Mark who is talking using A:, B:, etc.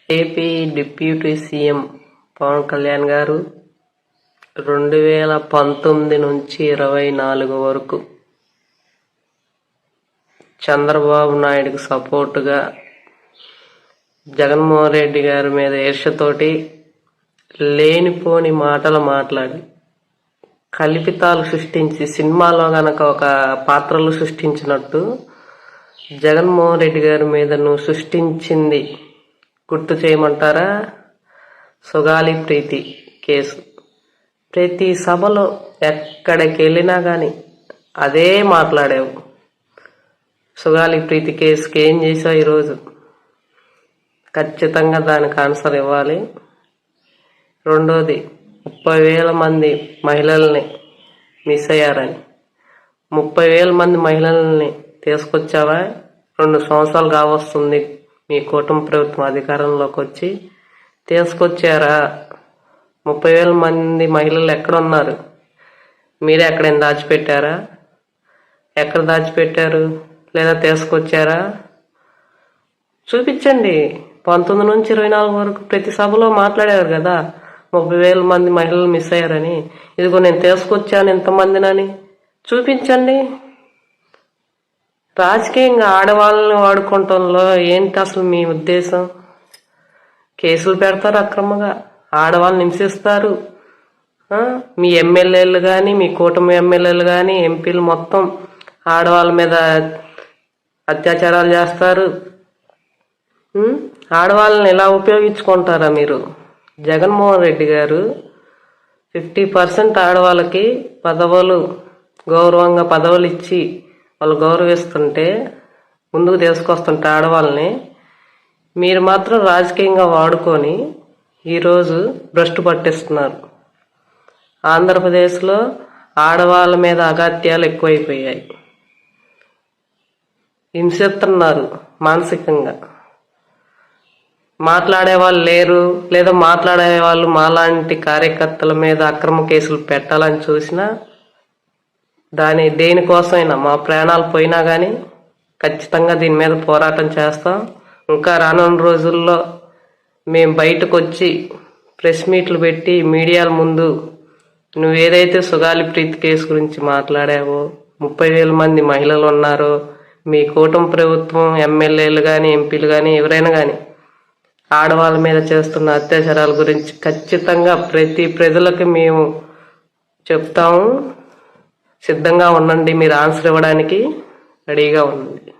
A: AP deputy CM Pawan Kalyan గారు 2019 నుంచి 24 వరకు చంద్రబాబు నాయుడుకు సపోర్టుగా జగన్మోహన్ రెడ్డి గారి మీద ఈర్ష్యతోటి లేనిపోని మాటలు మాట్లాడి కల్పితాలు సృష్టించి సినిమాలో గనక ఒక పాత్రలు సృష్టించినట్టు జగన్మోహన్ రెడ్డి గారి మీద నువ్వు సృష్టించింది గుర్తు చేయమంటారా? సుగాలి ప్రీతి కేసు. ప్రతి సభలో ఎక్కడికి వెళ్ళినా కానీ అదే మాట్లాడావు. సుగాలి ప్రీతి కేసుకి ఏం చేసావు ఈరోజు? ఖచ్చితంగా దానికి ఆన్సర్ ఇవ్వాలి. రెండోది, 30,000 మంది మహిళల్ని మిస్ అయ్యారని 30,000 మంది మహిళల్ని తీసుకొచ్చావా? 2 సంవత్సరాలు కావస్తుంది మీ కూటమి ప్రభుత్వం అధికారంలోకి వచ్చి. తీసుకొచ్చారా? 30,000 మంది మహిళలు ఎక్కడున్నారు? మీరే ఎక్కడైనా దాచిపెట్టారా? ఎక్కడ దాచిపెట్టారు? లేదా తీసుకొచ్చారా? చూపించండి. 19 నుంచి 24 వరకు ప్రతి సభలో మాట్లాడారు కదా 30,000 మంది మహిళలు మిస్ అయ్యారని. ఇదిగో నేను తీసుకొచ్చాను ఎంతమందినని చూపించండి. రాజకీయంగా ఆడవాళ్ళని వాడుకోవటంలో ఏంటి అసలు మీ ఉద్దేశం? కేసులు పెడతారు అక్రమంగా, ఆడవాళ్ళని హింసిస్తారు. మీ ఎమ్మెల్యేలు కానీ, మీ కూటమి ఎమ్మెల్యేలు కానీ, ఎంపీలు మొత్తం ఆడవాళ్ళ మీద అత్యాచారాలు చేస్తారు. ఆడవాళ్ళని ఎలా ఉపయోగించుకుంటారా మీరు? జగన్మోహన్ రెడ్డి గారు 50% ఆడవాళ్ళకి పదవులు గౌరవంగా పదవులు ఇచ్చి వాళ్ళు గౌరవిస్తుంటే, ముందుకు తీసుకొస్తుంటే ఆడవాళ్ళని మీరు మాత్రం రాజకీయంగా వాడుకొని ఈరోజు భ్రష్టు పట్టిస్తున్నారు. ఆంధ్రప్రదేశ్లో ఆడవాళ్ళ మీద అగాత్యాలు ఎక్కువైపోయాయి. హింసిస్తున్నారు మానసికంగా. మాట్లాడే వాళ్ళు లేరు, లేదా మాట్లాడే వాళ్ళు మాలాంటి కార్యకర్తల మీద అక్రమ కేసులు పెట్టాలని చూసినా దేనికోసమైనా మా ప్రాణాలు పోయినా కానీ ఖచ్చితంగా దీని మీద పోరాటం చేస్తాం. ఇంకా రానున్న రోజుల్లో మేము బయటకు వచ్చి ప్రెస్ మీట్లు పెట్టి మీడియాల ముందు నువ్వేదైతే సుగాలి ప్రీతి కేసు గురించి మాట్లాడావో, 30,000 మంది మహిళలు ఉన్నారో, మీ కూటమి ప్రభుత్వం ఎమ్మెల్యేలు కానీ, ఎంపీలు కానీ, ఎవరైనా కానీ ఆడవాళ్ళ మీద చేస్తున్న అత్యాచారాల గురించి ఖచ్చితంగా ప్రతి ప్రజలకు మేము చెప్తాము. సిద్ధంగా ఉండండి. మీరు ఆన్సర్ ఇవ్వడానికి రెడీగా ఉండండి.